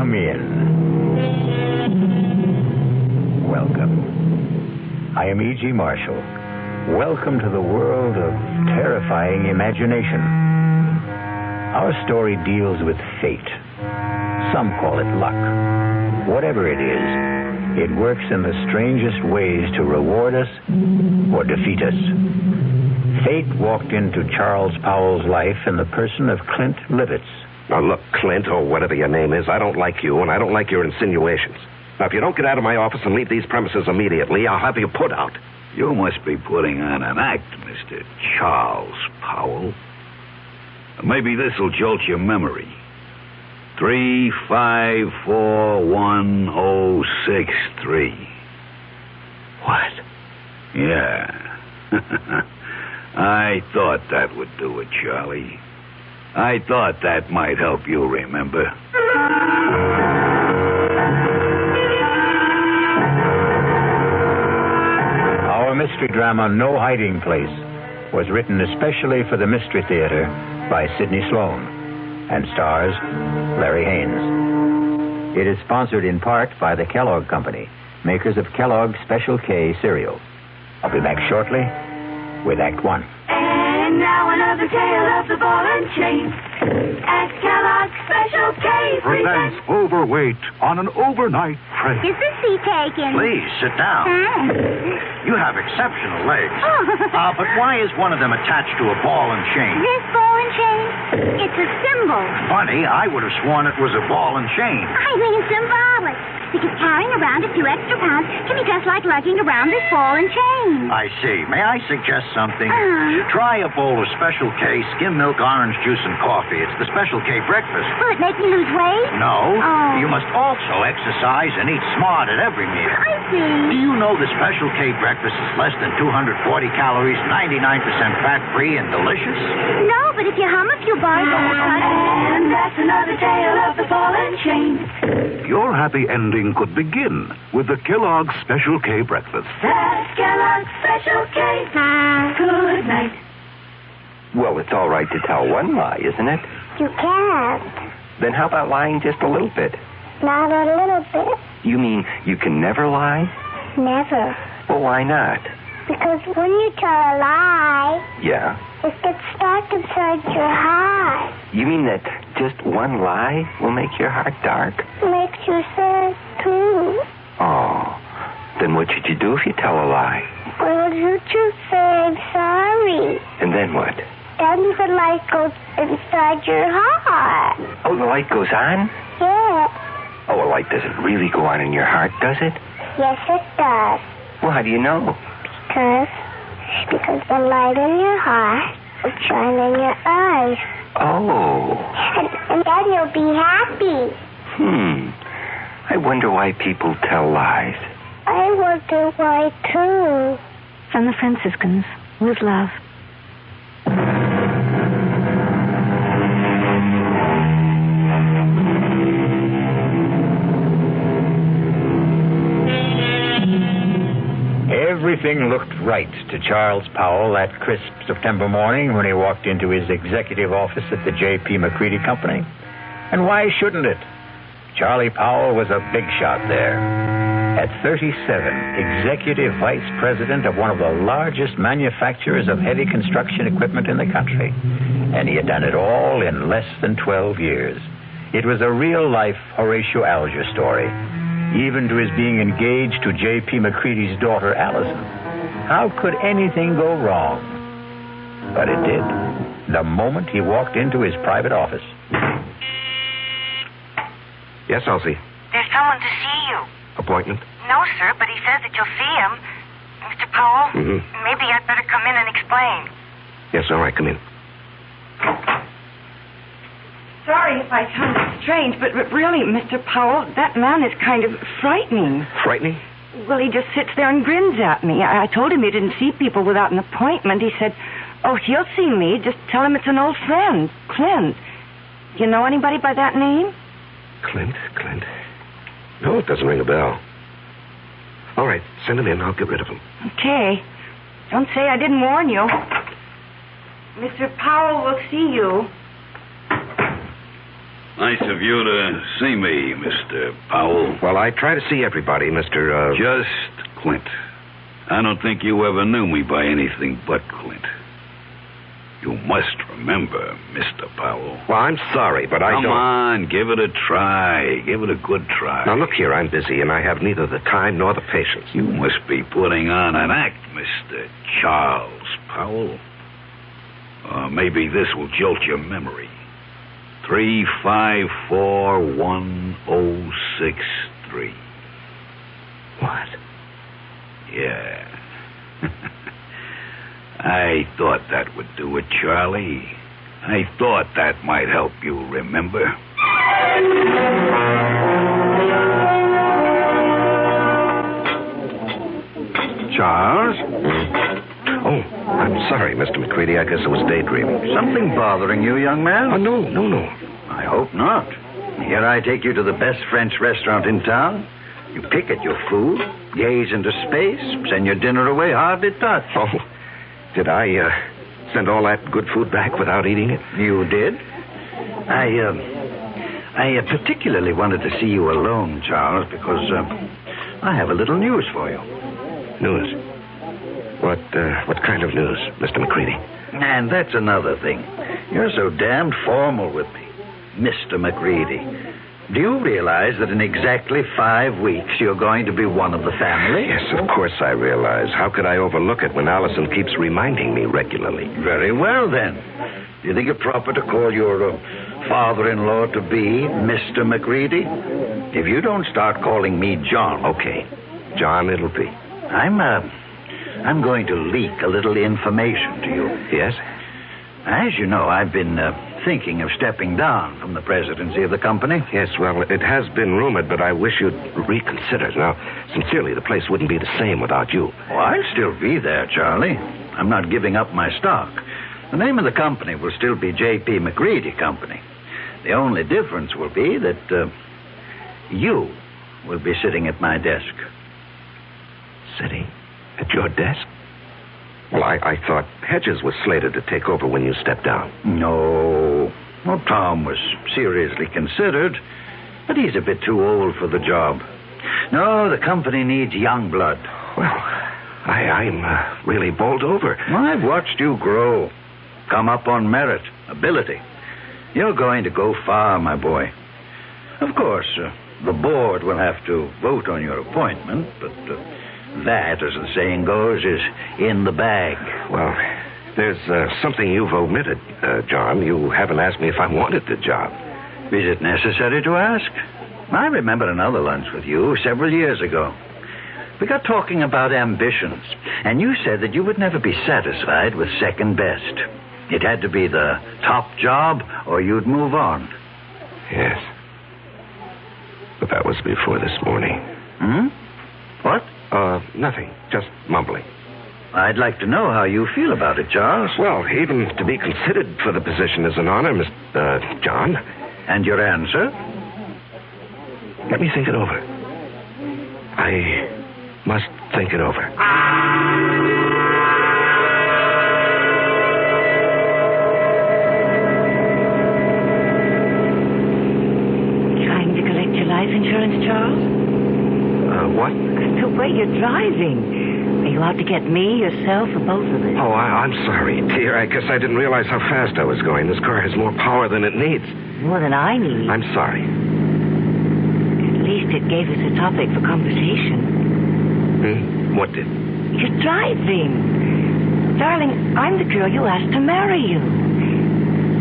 Come in. Welcome. I am E.G. Marshall. Welcome to the world of terrifying imagination. Our story deals with fate. Some call it luck. Whatever it is, it works in the strangest ways to reward us or defeat us. Fate walked into Charles Powell's life in the person of Clint Livitz. Now, look, Clint, or whatever your name is, I don't like you, and I don't like your insinuations. Now, if you don't get out of my office and leave these premises immediately, I'll have you put out. You must be putting on an act, Mr. Charles Powell. Maybe this'll jolt your memory. 3541063. What? Yeah. I thought that would do it, Charlie. I thought that might help you remember. Our mystery drama, No Hiding Place, was written especially for the Mystery Theater by Sidney Sloan and stars Larry Haynes. It is sponsored in part by the Kellogg Company, makers of Kellogg Special K cereal. I'll be back shortly with Act One. And now another tale of the ball and chain. At Kellogg's Special K presents Overweight on an Overnight Train. Is the seat taken? Please, sit down. You have exceptional legs. But why is one of them attached to a ball and chain? This ball and chain? It's a symbol. Funny, I would have sworn it was a ball and chain. I mean symbolic. Because carrying around a few extra pounds can be just like lugging around this ball and chain. I see. May I suggest something? Try a bowl of Special K skim milk, orange juice, and coffee. It's the Special K breakfast. Will it make me lose weight? No. Oh. You must also exercise and eat smart at every meal. I see. Do you know the Special K breakfast is less than 240 calories, 99% fat-free, and delicious? No, but if you hum a few bars... And that's another tale of the ball and chain. Your happy ending could begin with the Kellogg Special K breakfast. That's Kellogg's Special K. Good night. Well, it's all right to tell one lie, isn't it? You can't. Then how about lying just a little bit? Not a little bit. You mean you can never lie? Never. Well, why not? Because when you tell a lie, Yeah? it gets stuck inside your heart. You mean that just one lie will make your heart dark? Makes you sad, too. Oh, then what should you do if you tell a lie? Well, you just say I'm sorry. And then what? Then the light goes inside your heart. Oh, the light goes on? Yeah. Oh, a light doesn't really go on in your heart, does it? Yes, it does. Well, how do you know? Because the light in your heart will shine in your eyes. Oh. And then you'll be happy. I wonder why people tell lies. I wonder why, too. From the Franciscans, with love. Everything looked right to Charles Powell that crisp September morning when he walked into his executive office at the J.P. McCready Company. And why shouldn't it? Charlie Powell was a big shot there. At 37, executive vice president of one of the largest manufacturers of heavy construction equipment in the country. And he had done it all in less than 12 years. It was a real-life Horatio Alger story, even to his being engaged to J.P. McCready's daughter, Allison. How could anything go wrong? But it did, the moment he walked into his private office. Yes, Elsie. There's someone to see you. Appointment? No, sir, but he says that you'll see him. Mr. Powell, maybe I'd better come in and explain. Yes, all right, come in. Sorry if I sound strange, but really, Mr. Powell, that man is kind of frightening. Frightening? Well, he just sits there and grins at me. I told him he didn't see people without an appointment. He said, oh, he'll see me. Just tell him it's an old friend, Clint. You know anybody by that name? Clint? No, it doesn't ring a bell. All right, send him in. I'll get rid of him. Okay. Don't say I didn't warn you. Mr. Powell will see you. Nice of you to see me, Mr. Powell. Well, I try to see everybody, Mr. Just Clint. I don't think you ever knew me by anything but Clint. You must remember, Mr. Powell. Well, I'm sorry, but I don't... Come on, give it a try. Give it a good try. Now, look here, I'm busy, and I have neither the time nor the patience. You must be putting on an act, Mr. Charles Powell. Or maybe this will jolt your memory. 3541063. What? Yeah. I thought that would do it, Charlie. I thought that might help you remember. Charles? Oh, I'm sorry, Mr. McCready. I guess I was daydreaming. Something bothering you, young man? Oh, no. I hope not. Here I take you to the best French restaurant in town. You pick at your food, gaze into space, send your dinner away hardly touched. Oh, did I send all that good food back without eating it? You did? I particularly wanted to see you alone, Charles, because I have a little news for you. News? What kind of news, Mr. McCready? And that's another thing. You're so damned formal with me, Mr. McCready. Do you realize that in exactly 5 weeks you're going to be one of the family? Yes, of course I realize. How could I overlook it when Allison keeps reminding me regularly? Very well, then. Do you think it proper to call your father-in-law to be Mr. McCready? If you don't start calling me John... Okay. John, it'll be. I'm going to leak a little information to you. Yes? As you know, I've been thinking of stepping down from the presidency of the company. Yes, well, it has been rumored, but I wish you'd reconsider. Now, sincerely, the place wouldn't be the same without you. Oh, I'll still be there, Charlie. I'm not giving up my stock. The name of the company will still be J.P. McCready Company. The only difference will be that you will be sitting at my desk. Sitting at your desk? Well, I thought Hedges was slated to take over when you stepped down. No. Well, Tom was seriously considered, but he's a bit too old for the job. No, the company needs young blood. Well, I'm really bowled over. I've watched you grow. Come up on merit, ability. You're going to go far, my boy. Of course, the board will have to vote on your appointment, but... that, as the saying goes, is in the bag. Well, there's something you've omitted, John. You haven't asked me if I wanted the job. Is it necessary to ask? I remember another lunch with you several years ago. We got talking about ambitions, and you said that you would never be satisfied with second best. It had to be the top job, or you'd move on. Yes. But that was before this morning. What? Nothing. Just mumbling. I'd like to know how you feel about it, Charles. Well, even to be considered for the position is an honor, Mr. John. And your answer? Let me think it over. I must think it over. Trying to collect your life insurance, Charles? What? The way you're driving. Are you out to get me, yourself, or both of us? Oh, I'm sorry, dear. I guess I didn't realize how fast I was going. This car has more power than it needs. More than I need. I'm sorry. At least it gave us a topic for conversation. What did? You're driving. Darling, I'm the girl you asked to marry you.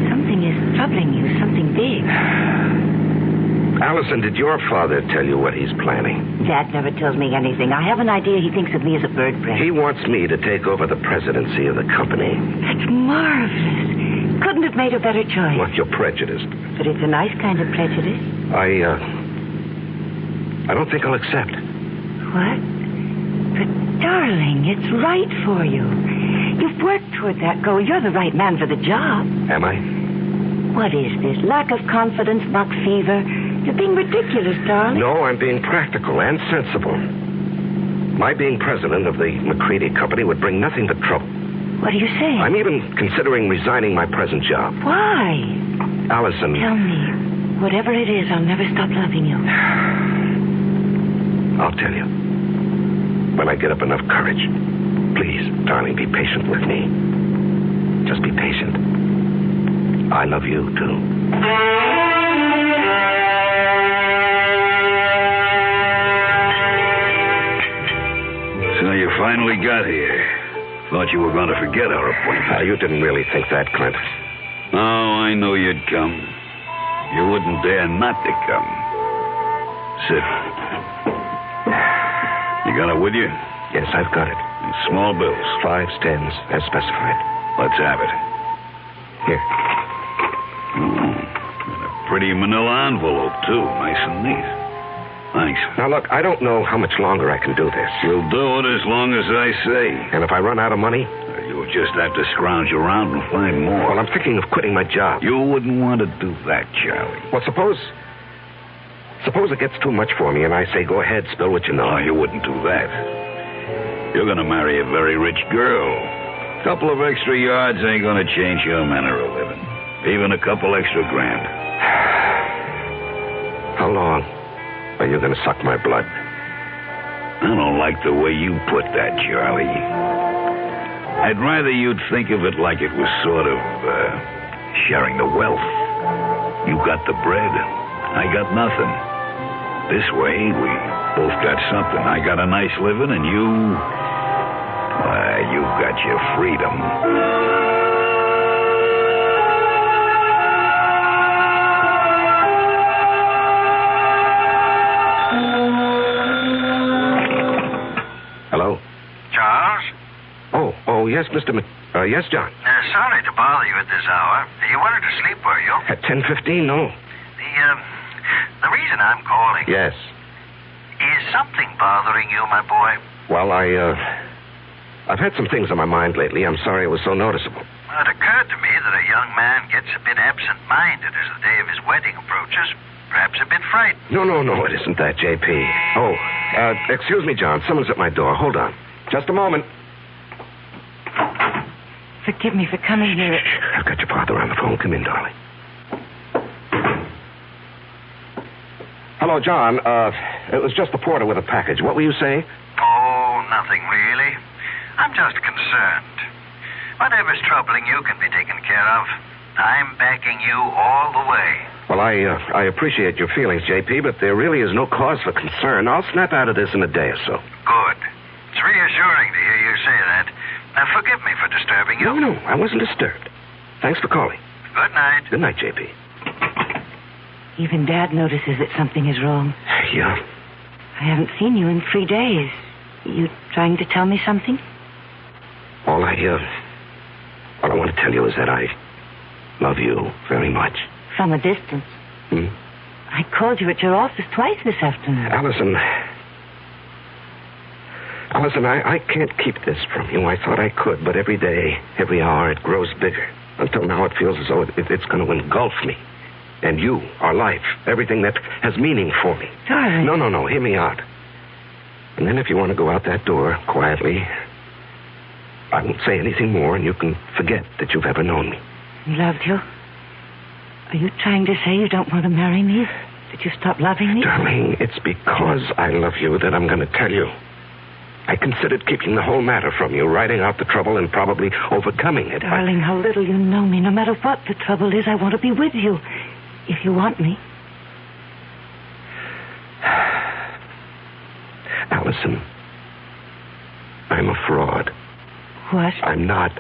Something is troubling you, something big. Allison, did your father tell you what he's planning? Dad never tells me anything. I have an idea he thinks of me as a bird brain. He wants me to take over the presidency of the company. That's marvelous. Couldn't have made a better choice. Well, you're prejudiced. But it's a nice kind of prejudice. I don't think I'll accept. What? But, darling, it's right for you. You've worked toward that goal. You're the right man for the job. Am I? What is this? Lack of confidence, buck fever? You're being ridiculous, darling. No, I'm being practical and sensible. My being president of the McCready Company would bring nothing but trouble. What are you saying? I'm even considering resigning my present job. Why? Allison... Tell me. Whatever it is, I'll never stop loving you. I'll tell you. When I get up enough courage. Please, darling, be patient with me. Just be patient. I love you, too. So you finally got here. Thought you were going to forget our appointment. You didn't really think that, Clint. Oh, I knew you'd come. You wouldn't dare not to come. Sit. You got it with you? Yes, I've got it. Small bills. 5s, 10s, as specified. Let's have it. Here. And a pretty manila envelope, too. Nice and neat. Thanks. Now, look, I don't know how much longer I can do this. You'll do it as long as I say. And if I run out of money? You'll just have to scrounge around and find more. Well, I'm thinking of quitting my job. You wouldn't want to do that, Charlie. Well, suppose it gets too much for me and I say, go ahead, spill what you know. No, you wouldn't do that. You're going to marry a very rich girl. A couple of extra yards ain't going to change your manner of living. Even a couple extra grand. How long are you going to suck my blood? I don't like the way you put that, Charlie. I'd rather you'd think of it like it was sort of sharing the wealth. You got the bread. I got nothing. This way, we both got something. I got a nice living, and you got your freedom. Hello? Charles? Oh, yes, Mr. yes, John. Sorry to bother you at this hour. You wanted to sleep, were you? At 10:15, no. The reason I'm calling... Yes. Is something bothering you, my boy? Well, I've had some things on my mind lately. I'm sorry it was so noticeable. Well, it occurred to me that a young man gets a bit absent-minded as the day of his wedding approaches. Perhaps a bit frightened. No, it isn't that, J.P. Oh, excuse me, John. Someone's at my door. Hold on. Just a moment. Forgive me for coming here. I've got your father on the phone. Come in, darling. Hello, John. It was just the porter with a package. What were you saying? Oh, nothing really. I'm just concerned. Whatever's troubling you can be taken care of. I'm backing you all the way. Well, I appreciate your feelings, J.P., but there really is no cause for concern. I'll snap out of this in a day or so. Good. It's reassuring to hear you say that. Now, forgive me for disturbing you. No, I wasn't disturbed. Thanks for calling. Good night. Good night, J.P. Even Dad notices that something is wrong. Yeah. I haven't seen you in 3 days. You trying to tell me something? All I want to tell you is that I love you very much. From a distance. Hmm? I called you at your office twice this afternoon. Allison, I can't keep this from you. I thought I could, but every day, every hour, it grows bigger. Until now, it feels as though it's going to engulf me. And you, our life, everything that has meaning for me. Darling. No, hear me out. And then if you want to go out that door quietly, I won't say anything more, and you can forget that you've ever known me. Loved you? Are you trying to say you don't want to marry me? That you stopped loving me? Darling, it's because I love you that I'm going to tell you. I considered keeping the whole matter from you, writing out the trouble and probably overcoming it. Darling, how little you know me. No matter what the trouble is, I want to be with you. If you want me. Allison, I'm a fraud. What? I'm not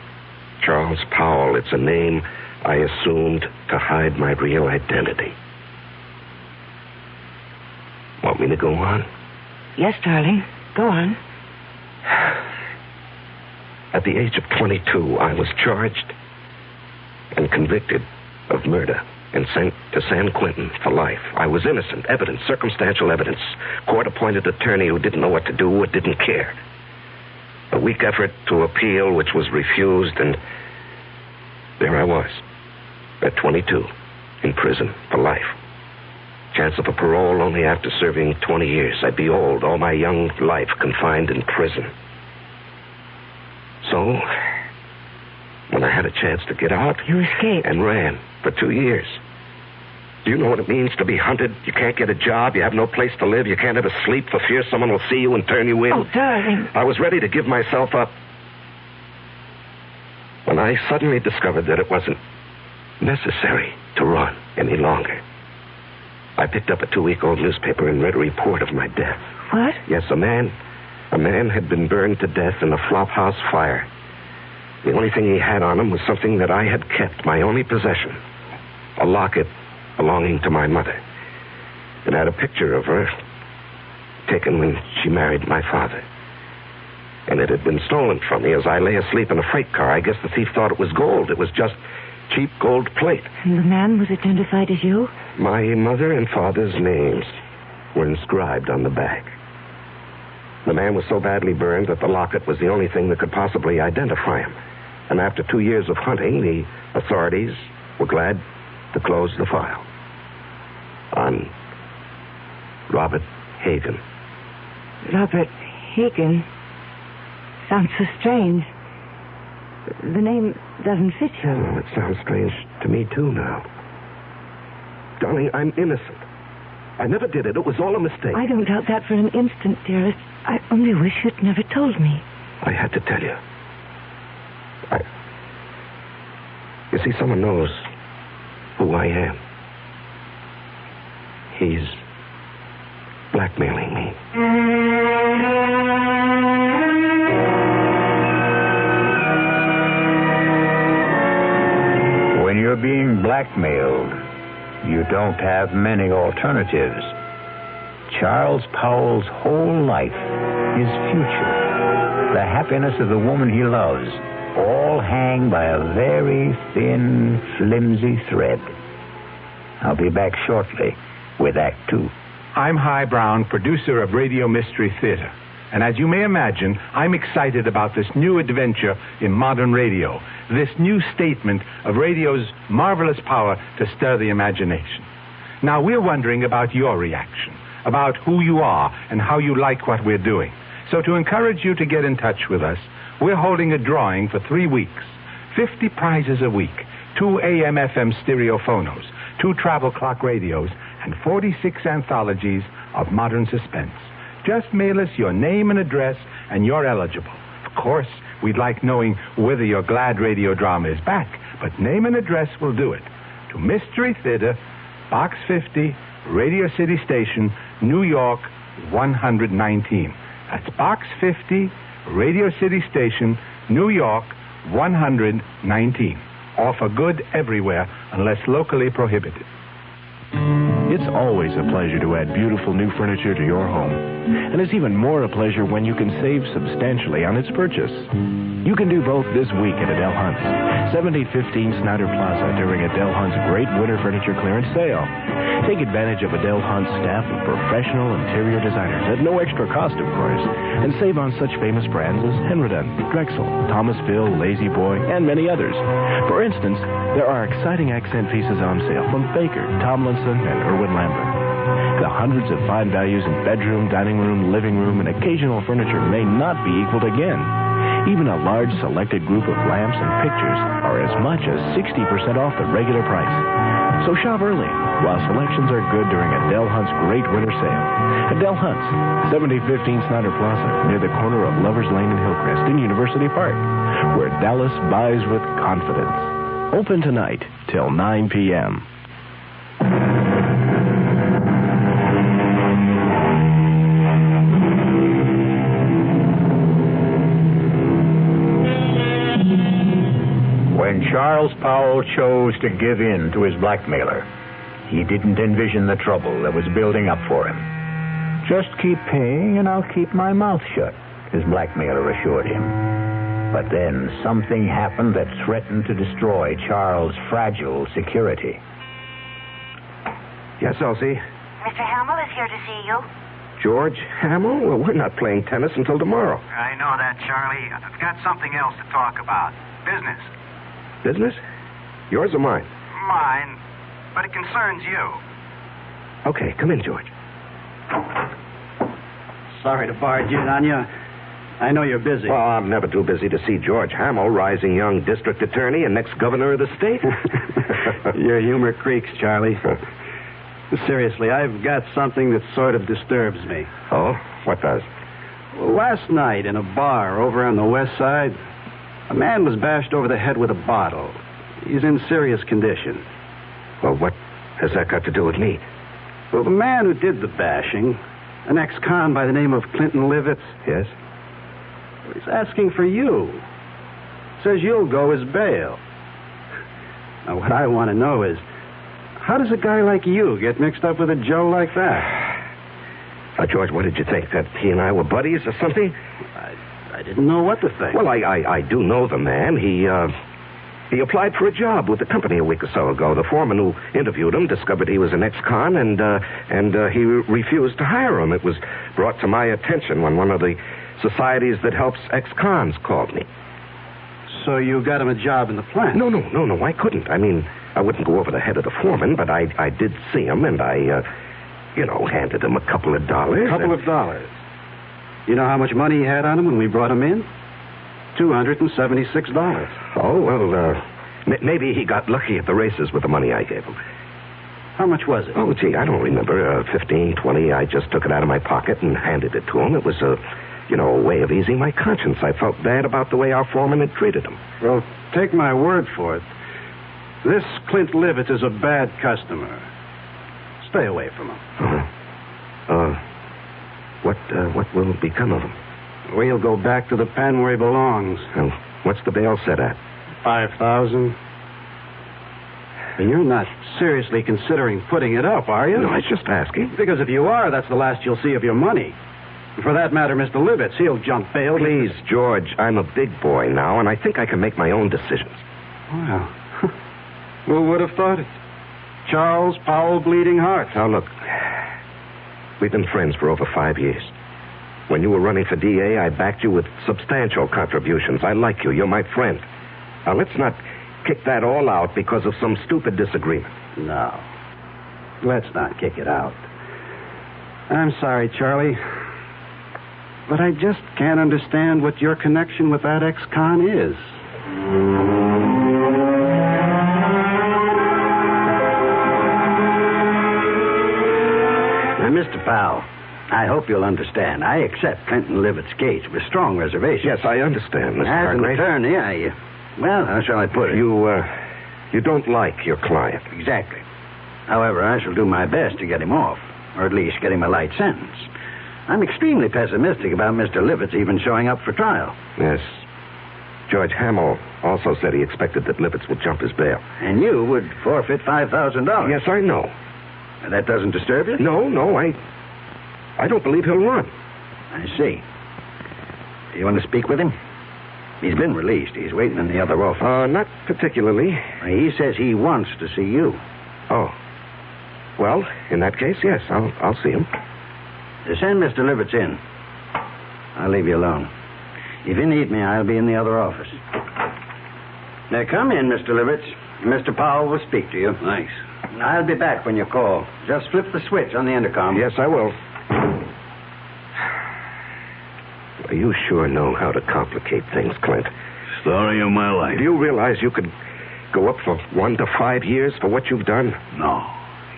Charles Powell. It's a name I assumed to hide my real identity. Want me to go on? Yes, darling. Go on. At the age of 22, I was charged and convicted of murder and sent to San Quentin for life. I was innocent. Evidence, circumstantial evidence. Court-appointed attorney who didn't know what to do or didn't care. A weak effort to appeal, which was refused, and there I was, at 22, in prison for life. Chance of a parole only after serving 20 years. I'd be old, all my young life confined in prison. So, when I had a chance to get out... You escaped. And ran for 2 years. Do you know what it means to be hunted? You can't get a job. You have no place to live. You can't ever sleep for fear someone will see you and turn you in. Oh, darling. I was ready to give myself up when I suddenly discovered that it wasn't necessary to run any longer. I picked up a 2-week-old newspaper and read a report of my death. What? Yes, a man had been burned to death in a flophouse fire. The only thing he had on him was something that I had kept, my only possession, a locket belonging to my mother. It had a picture of her taken when she married my father. And it had been stolen from me as I lay asleep in a freight car. I guess the thief thought it was gold. It was just cheap gold plate. And the man was identified as you? My mother and father's names were inscribed on the back. The man was so badly burned that the locket was the only thing that could possibly identify him. And after 2 years of hunting, the authorities were glad to close the file on Robert Hagen. Robert Hagen? Sounds so strange. The name doesn't fit you. Oh, it sounds strange to me, too, now. Darling, I'm innocent. I never did it. It was all a mistake. I don't doubt that for an instant, dearest. I only wish you'd never told me. I had to tell you. You see, someone knows who I am. He's blackmailing me. When you're being blackmailed, you don't have many alternatives. Charles Powell's whole life, his future, the happiness of the woman he loves, all hang by a very thin, flimsy thread. I'll be back shortly with Act 2. I'm Himan Brown, producer of Radio Mystery Theater. And as you may imagine, I'm excited about this new adventure in modern radio, this new statement of radio's marvelous power to stir the imagination. Now, we're wondering about your reaction, about who you are and how you like what we're doing. So to encourage you to get in touch with us, we're holding a drawing for 3 weeks. 50 prizes a week, 2 AM/FM stereophonos, 2 travel clock radios, and 46 anthologies of modern suspense. Just mail us your name and address, and you're eligible. Of course, we'd like knowing whether your glad radio drama is back, but name and address will do it. To Mystery Theater, Box 50, Radio City Station, New York, 119. That's Box 50, Radio City Station, New York, 119. Offer good everywhere unless locally prohibited. It's always a pleasure to add beautiful new furniture to your home. And it's even more a pleasure when you can save substantially on its purchase. You can do both this week at Adele Hunt's, 7015 Snyder Plaza during Adele Hunt's great winter furniture clearance sale. Take advantage of Adele Hunt's staff of professional interior designers at no extra cost, of course, and save on such famous brands as Henriton, Drexel, Thomasville, Lazy Boy, and many others. For instance, there are exciting accent pieces on sale from Baker, Tomlinson, and Irwin Lambert. The hundreds of fine values in bedroom, dining room, living room, and occasional furniture may not be equaled again. Even a large selected group of lamps and pictures are as much as 60% off the regular price. So shop early while selections are good during Adele Hunt's great winter sale. Adele Hunt's, 7015 Snyder Plaza, near the corner of Lovers Lane and Hillcrest in University Park, where Dallas buys with confidence. Open tonight till 9 p.m. When Charles Powell chose to give in to his blackmailer, he didn't envision the trouble that was building up for him. Just keep paying and I'll keep my mouth shut, his blackmailer assured him. But then something happened that threatened to destroy Charles' fragile security. Yes, Elsie? Mr. Hamill is here to see you. George Hamill? Well, we're not playing tennis until tomorrow. I know that, Charlie. I've got something else to talk about. Business. Business? Yours or mine? Mine, but it concerns you. Okay, come in, George. Sorry to barge in on you. I know you're busy. Well, I'm never too busy to see George Hamill, rising young district attorney and next governor of the state. Your humor creaks, Charlie. Seriously, I've got something that sort of disturbs me. Oh? What does? Last night in a bar over on the west side, a man was bashed over the head with a bottle. He's in serious condition. Well, what has that got to do with me? Well, the man who did the bashing, an ex-con by the name of Clinton Livitz. Yes? He's asking for you. Says you'll go as bail. Now, what I want to know is, how does a guy like you get mixed up with a Joe like that? Now, George, what did you think? That he and I were buddies or something? I didn't know what to think. Well, I do know the man. He applied for a job with the company a week or so ago. The foreman who interviewed him discovered he was an ex-con, and he refused to hire him. It was brought to my attention when one of the societies that helps ex-cons called me. So you got him a job in the plant? No, I couldn't. I mean, I wouldn't go over the head of the foreman, but I did see him, and I handed him a couple of dollars. A couple of dollars? You know how much money he had on him when we brought him in? $276. Oh, well, maybe he got lucky at the races with the money I gave him. How much was it? Oh, gee, I don't remember. 15, 20. I just took it out of my pocket and handed it to him. It was a way of easing my conscience. I felt bad about the way our foreman had treated him. Well, take my word for it. This Clint Livitz is a bad customer. Stay away from him. What will become of him? Well, he'll go back to the pen where he belongs. Well, what's the bail set at? $5,000. And you're not seriously considering putting it up, are you? No, I was just asking. Because if you are, that's the last you'll see of your money. And for that matter, Mr. Livitz, he'll jump bail. Please, George, I'm a big boy now, and I think I can make my own decisions. Well, who would have thought it? Charles Powell Bleeding Heart. Now, look, we've been friends for over 5 years. When you were running for DA, I backed you with substantial contributions. I like you. You're my friend. Now, let's not kick that all out because of some stupid disagreement. No. Let's not kick it out. I'm sorry, Charlie. But I just can't understand what your connection with that ex-con is. Now, Mr. Powell, I hope you'll understand. I accept Clinton Livett's case with strong reservations. Yes, I understand, Mr. As an Hargrave. attorney, well, how shall I put it? You don't like your client. Exactly. However, I shall do my best to get him off, or at least get him a light sentence. I'm extremely pessimistic about Mr. Livitz even showing up for trial. Yes. George Hamill also said he expected that Livitz would jump his bail. And you would forfeit $5,000. Yes, I know. And that doesn't disturb you? No, I don't believe he'll run. I see. You want to speak with him? He's been released. He's waiting in the other office. Not particularly. He says he wants to see you. Oh. Well, in that case, yes, I'll see him. Send Mr. Livitz in. I'll leave you alone. If you need me, I'll be in the other office. Now, come in, Mr. Livitz. Mr. Powell will speak to you. Thanks. I'll be back when you call. Just flip the switch on the intercom. Yes, I will. You sure know how to complicate things, Clint. Story of my life. Do you realize you could go up for 1 to 5 years for what you've done? No,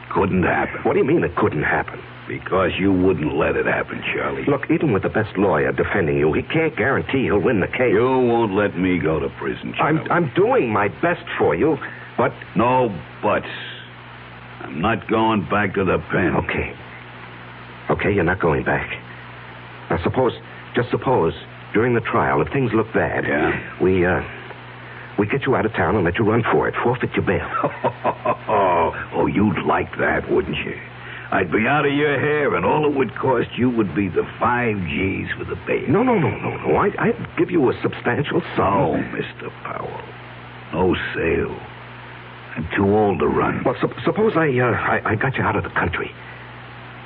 it couldn't happen. What do you mean it couldn't happen? Because you wouldn't let it happen, Charlie. Look, even with the best lawyer defending you, he can't guarantee he'll win the case. You won't let me go to prison, Charlie. I'm doing my best for you, but... No buts. I'm not going back to the pen. Okay, you're not going back. Now, just suppose, during the trial, if things look bad... Yeah? We get you out of town and let you run for it. Forfeit your bail. Oh, you'd like that, wouldn't you? I'd be out of your hair, and all it would cost you would be the 5 G's for the bail. No. I'd give you a substantial sum. No, Mr. Powell. No sale. I'm too old to run. Well, suppose I got you out of the country.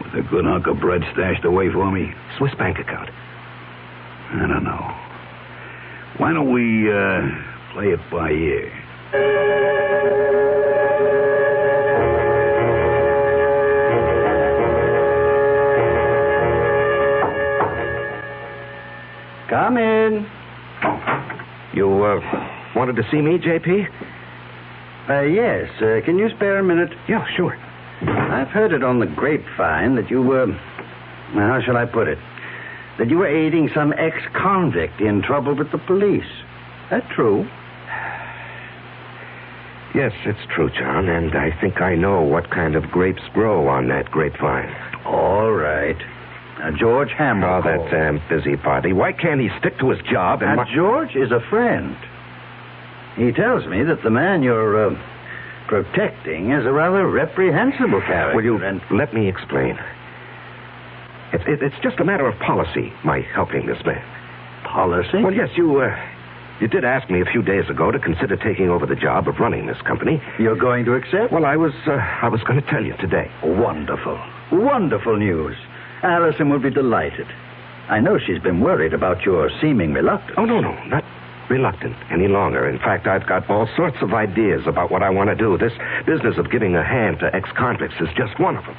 With a good hunk of bread stashed away for me? Swiss bank account. I don't know. Why don't we play it by ear? Come in. You wanted to see me, J.P.? Yes. Can you spare a minute? Yeah, sure. I've heard it on the grapevine that you were... Well, how shall I put it? That you were aiding some ex-convict in trouble with the police. That true? Yes, it's true, John, and I think I know what kind of grapes grow on that grapevine. All right. Now, George Hamill. Oh, that damn busybody. Why can't he stick to his job and... Now, George is a friend. He tells me that the man you're protecting is a rather reprehensible character. Will you let me explain? It's just a matter of policy, my helping this man. Policy? Well, yes, you did ask me a few days ago to consider taking over the job of running this company. You're going to accept? Well, I was going to tell you today. Wonderful. Wonderful news. Allison will be delighted. I know she's been worried about your seeming reluctance. Oh, no, not reluctant any longer. In fact, I've got all sorts of ideas about what I want to do. This business of giving a hand to ex-convicts is just one of them.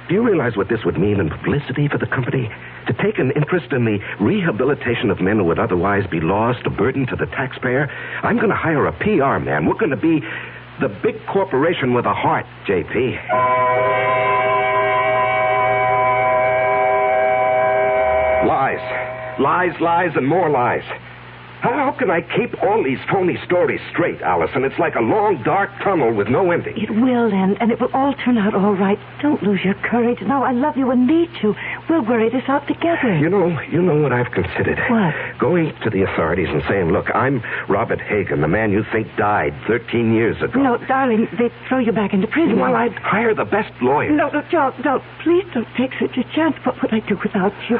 Do you realize what this would mean in publicity for the company? To take an interest in the rehabilitation of men who would otherwise be lost, a burden to the taxpayer? I'm going to hire a PR man. We're going to be the big corporation with a heart, J.P. Lies, and more lies. How can I keep all these phony stories straight, Allison? It's like a long, dark tunnel with no ending. It will end, and it will all turn out all right. Don't lose your courage. No, I love you and need you. We'll worry this out together. You know what I've considered? What? Going to the authorities and saying, look, I'm Robert Hagen, the man you think died 13 years ago. No, darling, they'd throw you back into prison. Well, I'd hire the best lawyers. No, don't. Please don't take such a chance. What would I do without you?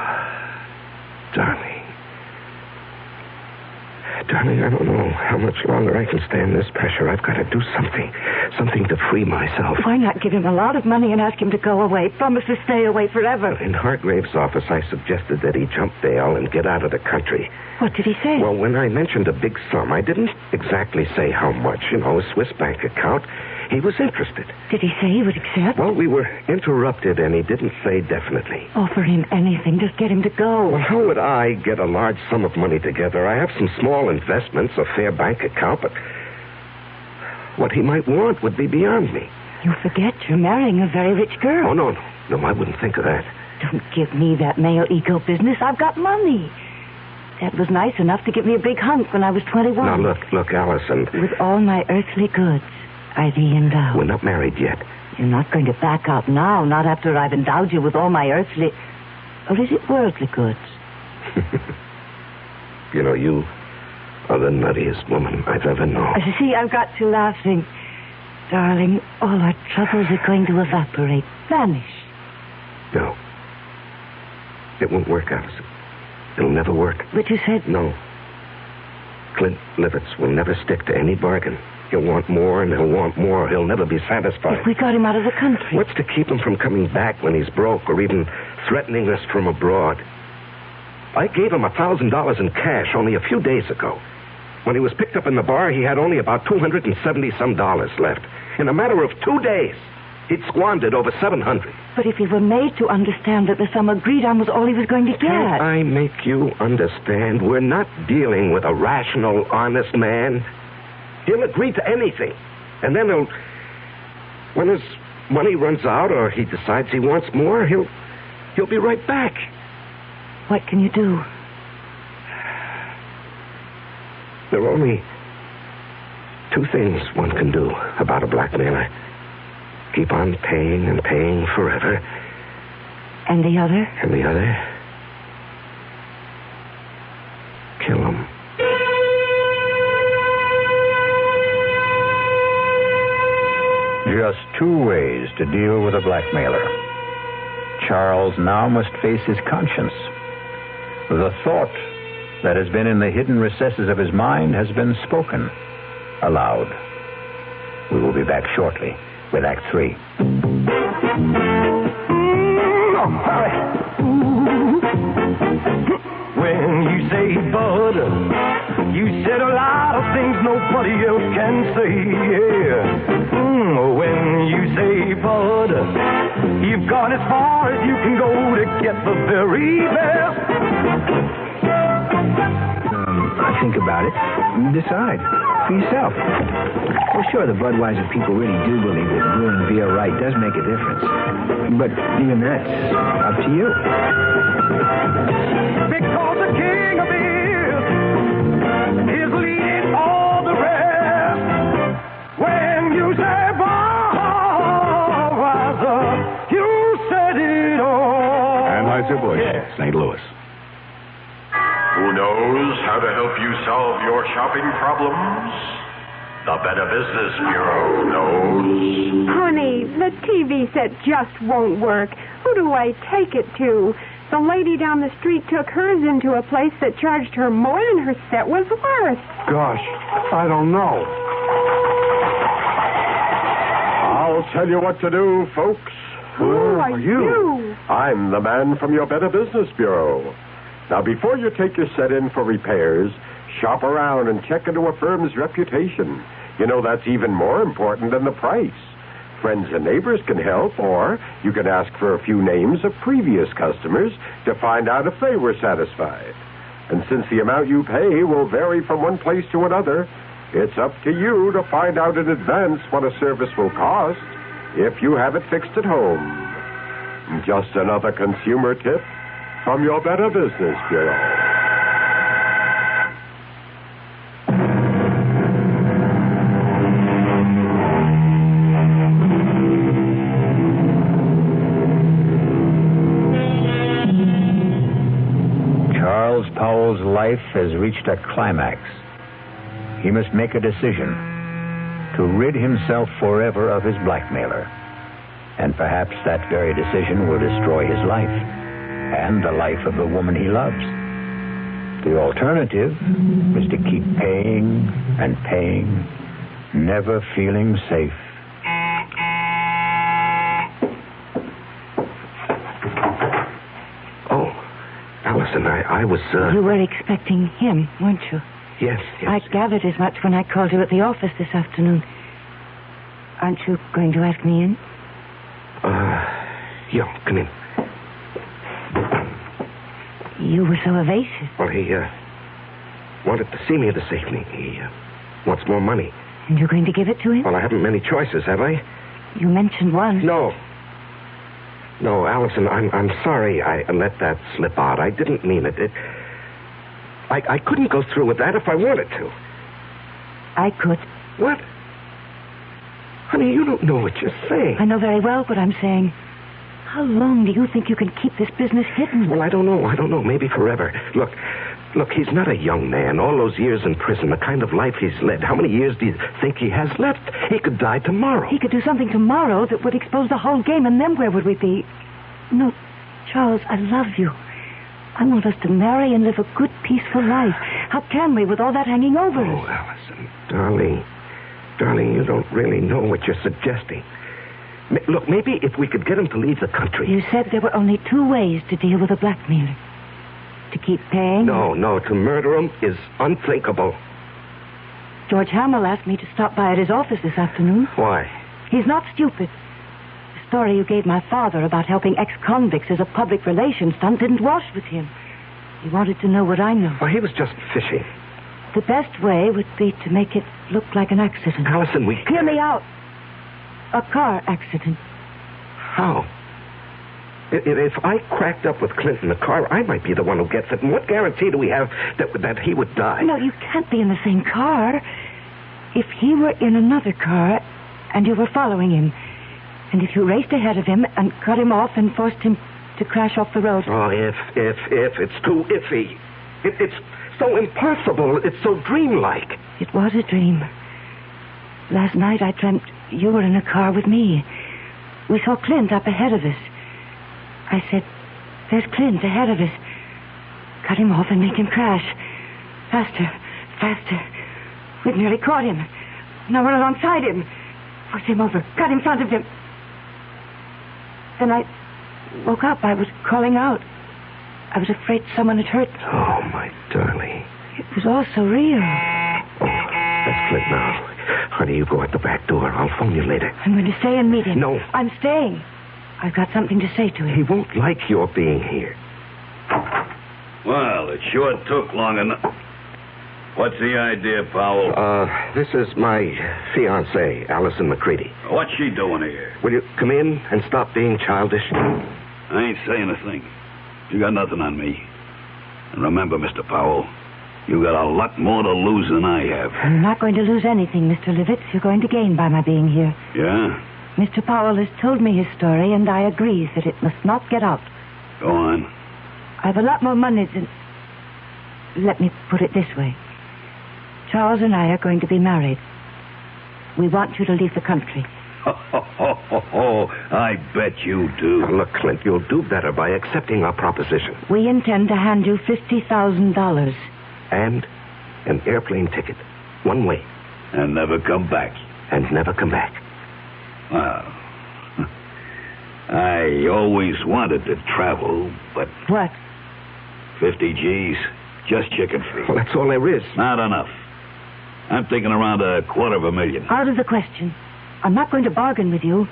Darling, I don't know how much longer I can stand this pressure. I've got to do something to free myself. Why not give him a lot of money and ask him to go away? Promise to stay away forever. In Hargrave's office, I suggested that he jump bail and get out of the country. What did he say? Well, when I mentioned a big sum, I didn't exactly say how much. A Swiss bank account. He was interested. Did he say he would accept? Well, we were interrupted, and he didn't say definitely. Offer him anything. Just get him to go. Well, how would I get a large sum of money together? I have some small investments, a fair bank account, but what he might want would be beyond me. You forget you're marrying a very rich girl. Oh, no, I wouldn't think of that. Don't give me that male ego business. I've got money. Dad was nice enough to give me a big hunk when I was 21. Now, look, Allison. With all my earthly goods, I thee endow. We're not married yet. You're not going to back out now, not after I've endowed you with all my earthly... Or is it worldly goods? You are the nuttiest woman I've ever known. See, I've got you laughing. Darling, all our troubles are going to evaporate, vanish. No. It won't work, Allison. It'll never work. But you said... No. Clint Livitz will never stick to any bargain. He'll want more, and he'll want more. He'll never be satisfied. If we got him out of the country. What's to keep him from coming back when he's broke or even threatening us from abroad? I gave him $1,000 in cash only a few days ago. When he was picked up in the bar, he had only about $270-some left. In a matter of 2 days, he'd squandered over $700. But if he were made to understand that the sum agreed on was all he was going to get... Can't I make you understand? We're not dealing with a rational, honest man. He'll agree to anything. And then when his money runs out or he decides he wants more, he'll be right back. What can you do? There are only 2 things one can do about a blackmailer. Keep on paying and paying forever. And the other? And the other? Kill him. Just 2 ways to deal with a blackmailer. Charles now must face his conscience. The thought that has been in the hidden recesses of his mind has been spoken aloud. We will be back shortly with Act 3. When you say butter, you said a lot of things nobody else can say, yeah. When you say butter, you've gone as far as you can go to get the very best. I think about it. Decide. for yourself. Well, sure, the Budweiser people really do believe that brewing beer right does make a difference. But even that's up to you. Because the king of beers is leading all the rest. When you say Budweiser, you said it all. Anheuser-Busch, St. Louis. Who knows how to help you solve your shopping problems? The Better Business Bureau knows. Honey, the TV set just won't work. Who do I take it to? The lady down the street took hers into a place that charged her more than her set was worth. Gosh, I don't know. I'll tell you what to do, folks. Who are you? I'm the man from your Better Business Bureau. Now, before you take your set in for repairs, shop around and check into a firm's reputation. You know, that's even more important than the price. Friends and neighbors can help, or you can ask for a few names of previous customers to find out if they were satisfied. And since the amount you pay will vary from one place to another, it's up to you to find out in advance what a service will cost if you have it fixed at home. Just another consumer tip from your Better Business Bureau. Charles Powell's life has reached a climax. He must make a decision to rid himself forever of his blackmailer. And perhaps that very decision will destroy his life and the life of the woman he loves. The alternative is to keep paying and paying, never feeling safe. Oh, Allison, I was, You were expecting him, weren't you? Yes. I gathered as much when I called you at the office this afternoon. Aren't you going to ask me in? Yeah, come in. You were so evasive. Well, he, wanted to see me this evening. He, wants more money. And you're going to give it to him? Well, I haven't many choices, have I? You mentioned one. No, Allison, I'm sorry I let that slip out. I didn't mean it. I couldn't go through with that if I wanted to. I could. What? Honey, you don't know what you're saying. I know very well what I'm saying. How long do you think you can keep this business hidden? Well, I don't know. Maybe forever. Look, he's not a young man. All those years in prison, the kind of life he's led. How many years do you think he has left? He could die tomorrow. He could do something tomorrow that would expose the whole game, and then where would we be? No, Charles, I love you. I want us to marry and live a good, peaceful life. How can we with all that hanging over us? Oh, Allison, darling, you don't really know what you're suggesting. Look, maybe if we could get him to leave the country. You said there were only two ways to deal with a blackmailer. To keep paying? No, to murder him is unthinkable. George Hamill asked me to stop by at his office this afternoon. Why? He's not stupid. The story you gave my father about helping ex-convicts as a public relations stunt didn't wash with him. He wanted to know what I know. Well, he was just fishing. The best way would be to make it look like an accident. Allison, Hear me out. A car accident. How? If I cracked up with Clint in the car, I might be the one who gets it. And what guarantee do we have that he would die? No, you can't be in the same car. If he were in another car and you were following him, and if you raced ahead of him and cut him off and forced him to crash off the road. Oh, if. It's too iffy. It's so impossible. It's so dreamlike. It was a dream. Last night I dreamt you were in a car with me. We saw Clint up ahead of us. I said, there's Clint ahead of us. Cut him off and make him crash. Faster. We've nearly caught him. Now run alongside him. Push him over. Cut in front of him. Then I woke up. I was calling out. I was afraid someone had hurt me. Oh, my darling. It was all so real. Oh, that's Clint now. Honey, you go out the back door. I'll phone you later. I'm going to stay and meet him. No. I'm staying. I've got something to say to him. He won't like your being here. Well, it sure took long enough. What's the idea, Powell? This is my fiancée, Allison McCready. What's she doing here? Will you come in and stop being childish? I ain't saying a thing. You got nothing on me. And remember, Mr. Powell, you got a lot more to lose than I have. You're not going to lose anything, Mr. Livitz. You're going to gain by my being here. Yeah? Mr. Powell has told me his story, and I agree that it must not get out. Go on. I've a lot more money than... Let me put it this way. Charles and I are going to be married. We want you to leave the country. I bet you do. Now, look, Clint, you'll do better by accepting our proposition. We intend to hand you $50,000. And an airplane ticket. One way. And never come back. And never come back. Well, I always wanted to travel, but... What? 50 G's, just chicken feed. Well, that's all there is. Not enough. I'm thinking around $250,000. Out of the question. I'm not going to bargain with you.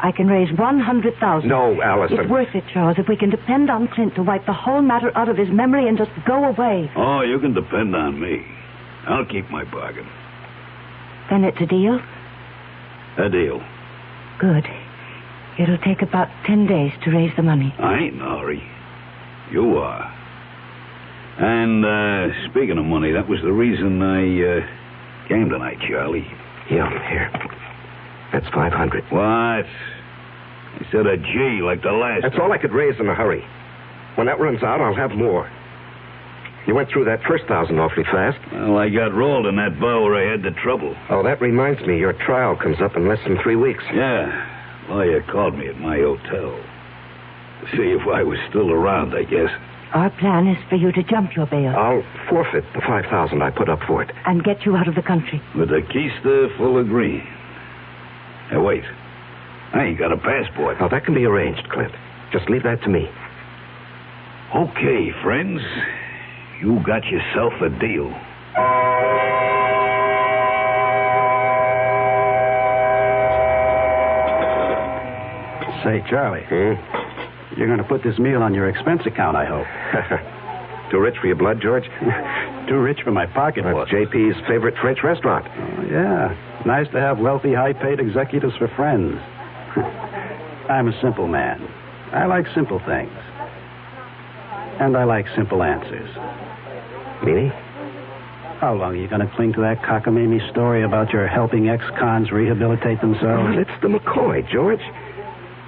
I can raise $100,000. No, Allison. It's worth it, Charles, if we can depend on Clint to wipe the whole matter out of his memory and just go away. Oh, you can depend on me. I'll keep my bargain. Then it's a deal? A deal. Good. It'll take about 10 days to raise the money. I ain't in a hurry. You are. And, speaking of money, that was the reason I came tonight, Charlie. Yeah, here. That's $500. What? Instead of G like the last. That's all I could raise in a hurry. When that runs out, I'll have more. You went through that first 1,000 awfully fast. Well, I got rolled in that bar where I had the trouble. Oh, that reminds me. Your trial comes up in less than 3 weeks. Yeah. Lawyer called me at my hotel. To see if I was still around, I guess. Our plan is for you to jump your bail. I'll forfeit the $5,000 I put up for it. And get you out of the country. With a keister full of green. Hey, wait. I ain't got a passport. Oh, that can be arranged, Clint. Just leave that to me. Okay, friends. You got yourself a deal. Say, Charlie. You're going to put this meal on your expense account, I hope. Too rich for your blood, George? Too rich for my pocketbook. That's JP's favorite French restaurant. Oh, yeah. Nice to have wealthy, high-paid executives for friends. I'm a simple man. I like simple things. And I like simple answers. Meaning? How long are you going to cling to that cockamamie story about your helping ex-cons rehabilitate themselves? Oh, it's the McCoy, George.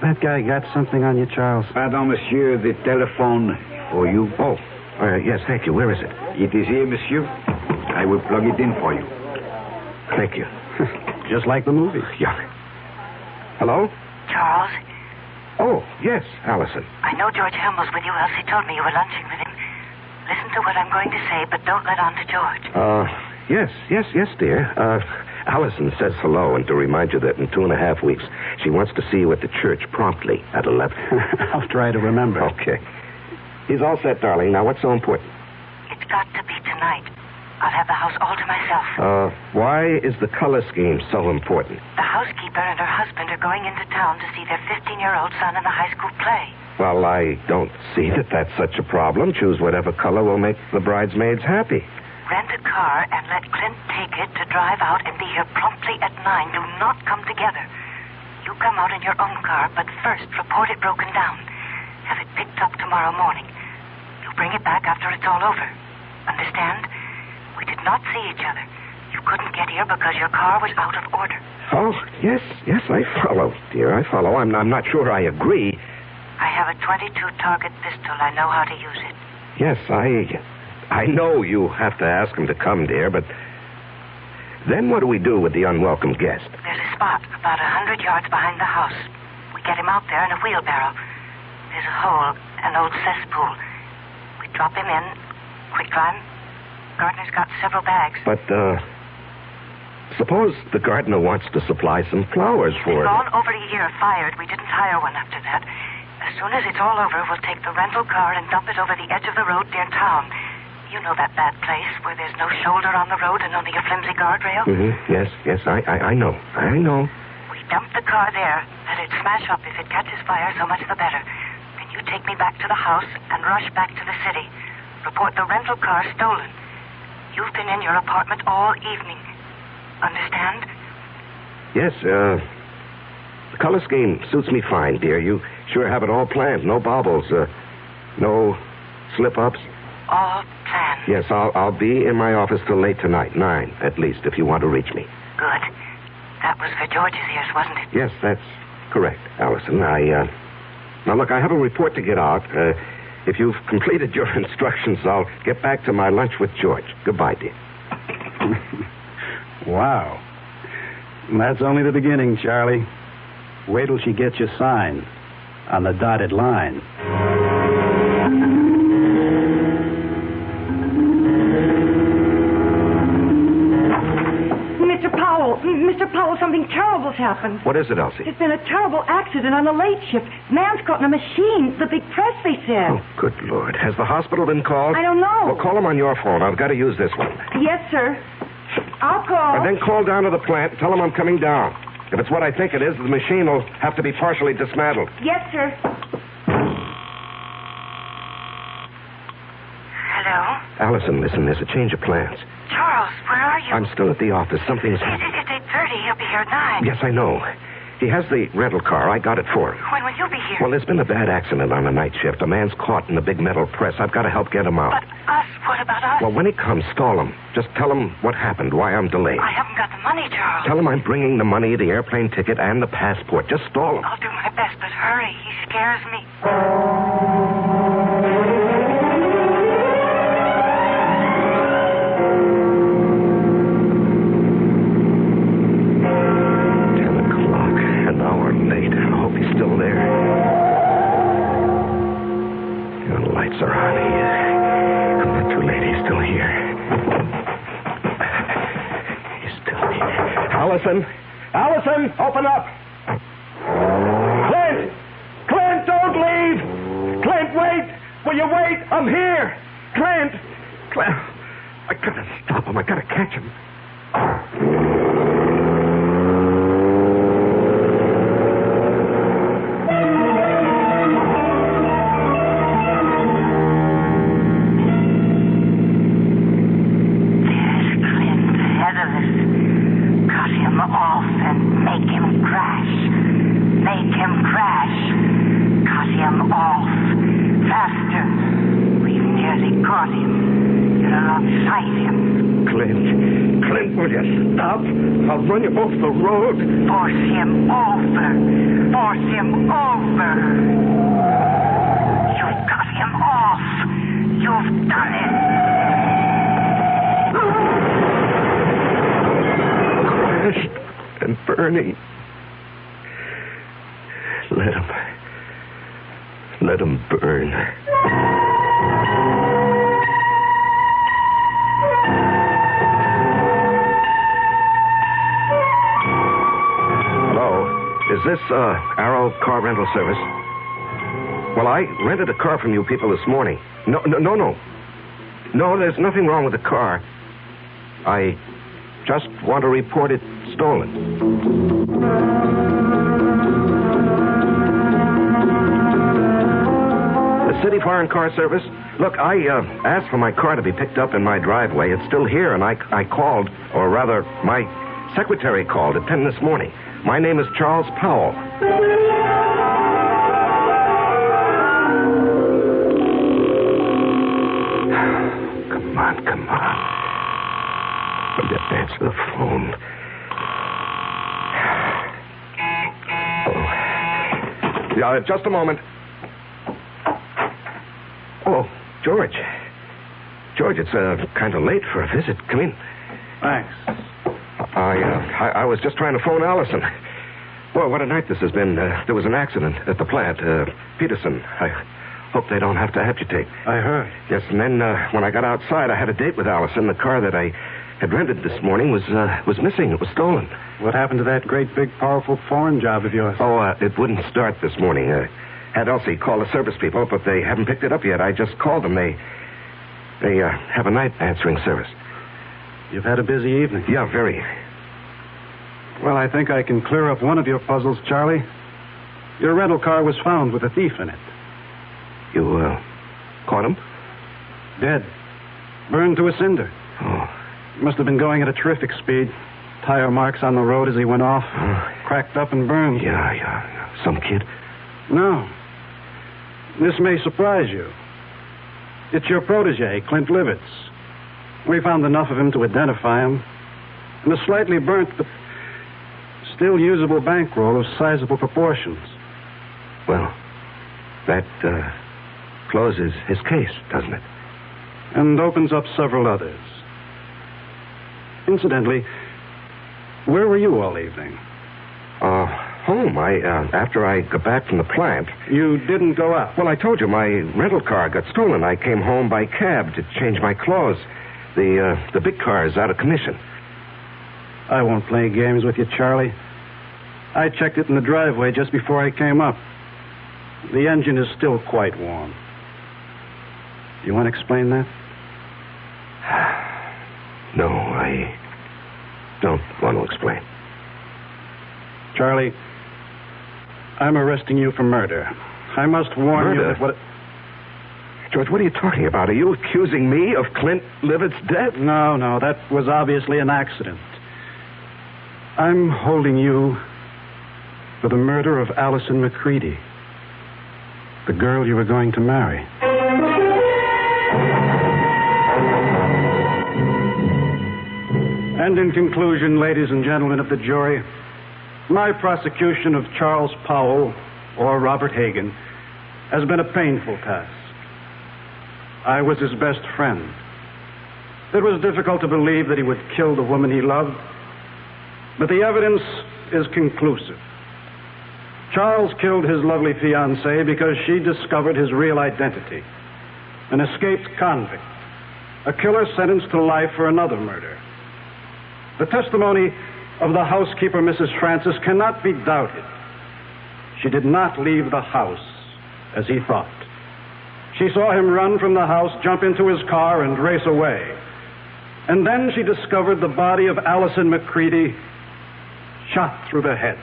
That guy got something on you, Charles? Pardon, monsieur, the telephone for you. Oh, yes, thank you. Where is it? It is here, monsieur. I will plug it in for you. Thank you. Just like the movie. Yeah. Hello? Charles? Oh, yes, Allison. I know George Helm was with you, else he told me you were lunching with him. Listen to what I'm going to say, but don't let on to George. Yes, dear. Allison says hello, and to remind you that in 2.5 weeks, she wants to see you at the church promptly at 11. I'll try to remember. Okay. He's all set, darling. Now, what's so important? It's got to be tonight. I'll have the house all to myself. Why is the color scheme so important? The housekeeper and her husband are going into town to see their 15-year-old son in the high school play. Well, I don't see that that's such a problem. Choose whatever color will make the bridesmaids happy. Rent a car and let Clint take it to drive out and be here promptly at 9. Do not come together. You come out in your own car, but first report it broken down. Have it picked up tomorrow morning. You'll bring it back after it's all over. Understand? We did not see each other. You couldn't get here because your car was out of order. Oh, yes, I follow, dear. I follow. I'm not sure I agree. I have a .22 target pistol. I know how to use it. Yes, I know you have to ask him to come, dear, but then what do we do with the unwelcome guest? There's a spot about 100 yards behind the house. We get him out there in a wheelbarrow. There's a hole, an old cesspool. We drop him in, quick climb. Gardener's got several bags. But, suppose the gardener wants to supply some flowers for it. It's gone over a year fired. We didn't hire one after that. As soon as it's all over, we'll take the rental car and dump it over the edge of the road near town. You know that bad place where there's no shoulder on the road and only a flimsy guardrail? Mm-hmm. Yes, I know. We dump the car there. Let it smash up. If it catches fire, so much the better. Then you take me back to the house and rush back to the city. Report the rental car stolen. You've been in your apartment all evening. Understand? Yes, the color scheme suits me fine, dear. You sure have it all planned. No baubles, no slip-ups. All planned. Yes, I'll be in my office till late tonight, 9 at least, if you want to reach me. Good. That was for George's ears, wasn't it? Yes, that's correct, Allison. Now, look, I have a report to get out. If you've completed your instructions, I'll get back to my lunch with George. Goodbye, dear. Wow. That's only the beginning, Charlie. Wait till she gets you signed on the dotted line. Mr. Powell, something terrible's happened. What is it, Elsie? There's been a terrible accident on the late shift. Man's caught in a machine. The big press, they said. Oh, good Lord. Has the hospital been called? I don't know. Well, call them on your phone. I've got to use this one. Yes, sir. I'll call. And then call down to the plant and tell them I'm coming down. If it's what I think it is, the machine will have to be partially dismantled. Yes, sir. Hello? Allison, listen, there's a change of plans. Charles, where are you? I'm still at the office. Something's happened. It's 8:30. He'll be here at 9. Yes, I know. He has the rental car. I got it for him. When will you be here? Well, there's been a bad accident on the night shift. A man's caught in the big metal press. I've got to help get him out. But us? What about us? Well, when he comes, stall him. Just tell him what happened, why I'm delayed. I haven't got the money, Charles. Tell him I'm bringing the money, the airplane ticket, and the passport. Just stall him. I'll do my best, but hurry. He scares me. Are on. I'm not too late. He's still here. He's still here. Allison! Allison! Open up! Clint! Clint, don't leave! Clint, wait! Will you wait? I'm here! Clint! Clint! I gotta stop him. I gotta catch him. I'll run you off the road. Force him over. Force him over. You've got him off. You've done it. Crashed and burning. Let him burn. Is this, Arrow Car Rental Service? Well, I rented a car from you people this morning. No. No, there's nothing wrong with the car. I just want to report it stolen. The City Foreign Car Service? Look, I asked for my car to be picked up in my driveway. It's still here, and I called, or rather, my secretary called at 10 this morning. My name is Charles Powell. Come on. I'll just answer the phone. Oh. Yeah, just a moment. Oh, George. George, it's kind of late for a visit. Come in. Thanks. I was just trying to phone Allison. Boy, what a night this has been. There was an accident at the plant. Peterson. I hope they don't have to amputate. I heard. Yes, and then when I got outside, I had a date with Allison. The car that I had rented this morning was missing. It was stolen. What happened to that great, big, powerful foreign job of yours? Oh, it wouldn't start this morning. Had Elsie call the service people, but they haven't picked it up yet. I just called them. They have a night answering service. You've had a busy evening. Yeah, very. Well, I think I can clear up one of your puzzles, Charlie. Your rental car was found with a thief in it. You, caught him? Dead. Burned to a cinder. Oh. Must have been going at a terrific speed. Tire marks on the road as he went off. Cracked up and burned. Yeah. Some kid? No. This may surprise you. It's your protege, Clint Livitz. We found enough of him to identify him. And a slightly burnt, but still usable bankroll of sizable proportions. Well, that closes his case, doesn't it? And opens up several others. Incidentally, where were you all evening? Home. After I got back from the plant. You didn't go out? Well, I told you, my rental car got stolen. I came home by cab to change my clothes. The big car is out of commission. I won't play games with you, Charlie. I checked it in the driveway just before I came up. The engine is still quite warm. You want to explain that? No, I don't want to explain. Charlie, I'm arresting you for murder. I must warn you that what... George, what are you talking about? Are you accusing me of Clint Livitz's death? No, that was obviously an accident. I'm holding you for the murder of Allison McCready, the girl you were going to marry. And in conclusion, ladies and gentlemen of the jury, my prosecution of Charles Powell, or Robert Hagan, has been a painful task. I was his best friend. It was difficult to believe that he would kill the woman he loved, but the evidence is conclusive. Charles killed his lovely fiancée because she discovered his real identity, an escaped convict, a killer sentenced to life for another murder. The testimony of the housekeeper, Mrs. Francis, cannot be doubted. She did not leave the house as he thought. She saw him run from the house, jump into his car, and race away. And then she discovered the body of Allison McCready shot through the head.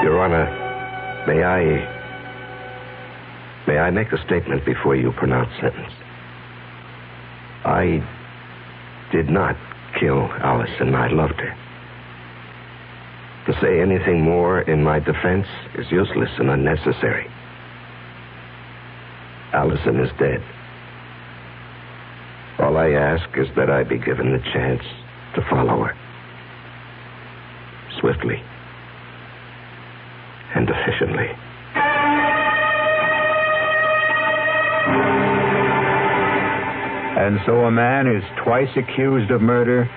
Your Honor, may I make a statement before you pronounce sentence? I did not kill Allison. I loved her. To say anything more in my defense is useless and unnecessary. Allison is dead. All I ask is that I be given the chance to follow her. Swiftly and efficiently. And so a man is twice accused of murder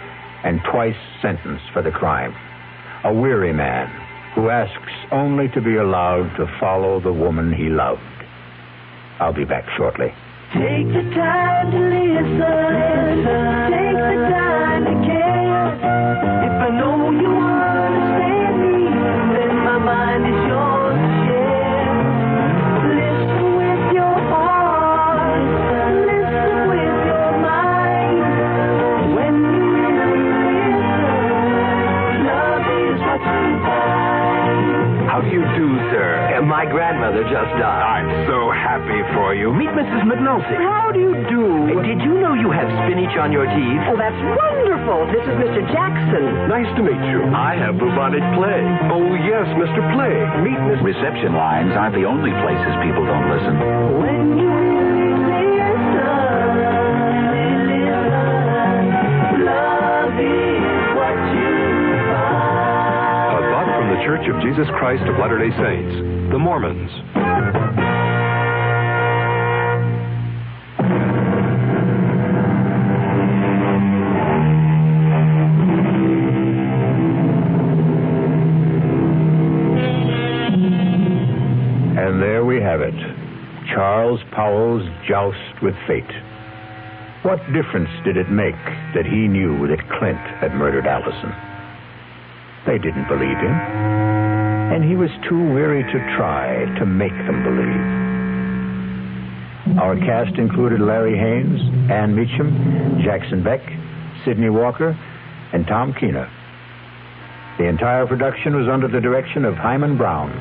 and twice sentenced for the crime. A weary man who asks only to be allowed to follow the woman he loved. I'll be back shortly. Take the time to listen. Take the time to care. If I know you understand me, then my mind is yours to share. Listen with your heart. Listen with your mind. When you really listen, love is what you find. How do you do, sir? My grandmother just died. I'm so happy for you. Meet Mrs. McNulty. How do you do? Did you know you have spinach on your teeth? Oh, that's wonderful. This is Mr. Jackson. Nice to meet you. I have bubonic plague. Oh, yes, Mr. Plague. Meet Miss... Reception lines aren't the only places people don't listen. When you listen, love is what you find. A thought from the Church of Jesus Christ of Latter-day Saints, the Mormons. And there we have it. Charles Powell's joust with fate. What difference did it make that he knew that Clint had murdered Allison? They didn't believe him, and he was too weary to try to make them believe. Our cast included Larry Haynes, Ann Meacham, Jackson Beck, Sidney Walker, and Tom Keener. The entire production was under the direction of Himan Brown.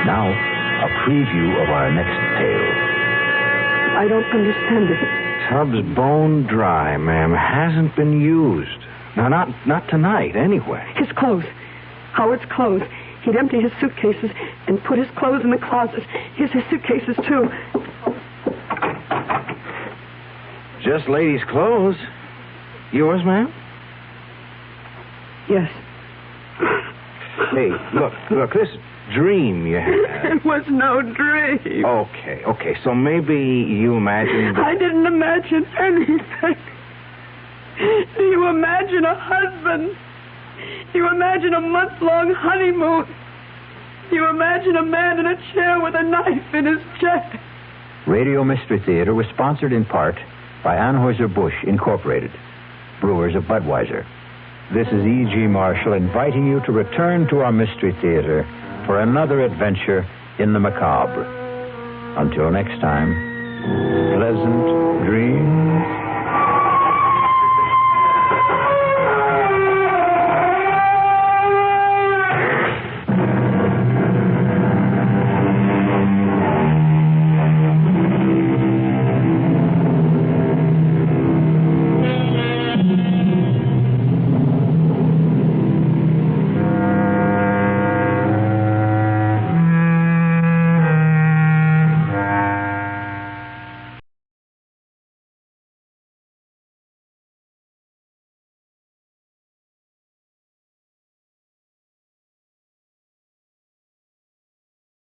Now, a preview of our next tale. I don't understand it. Tub's bone dry, ma'am. Hasn't been used. No, not tonight, anyway. His clothes. Howard's clothes. He'd empty his suitcases and put his clothes in the closet. Here's his suitcases, too. Just ladies' clothes. Yours, ma'am? Yes. Hey, look, this dream you had. It was no dream. Okay, so maybe you imagined... I didn't imagine anything. Do you imagine a husband? Do you imagine a month-long honeymoon? Do you imagine a man in a chair with a knife in his chest? Radio Mystery Theater was sponsored in part by Anheuser-Busch Incorporated, brewers of Budweiser. This is E.G. Marshall inviting you to return to our Mystery Theater for another adventure in the macabre. Until next time, pleasant dreams.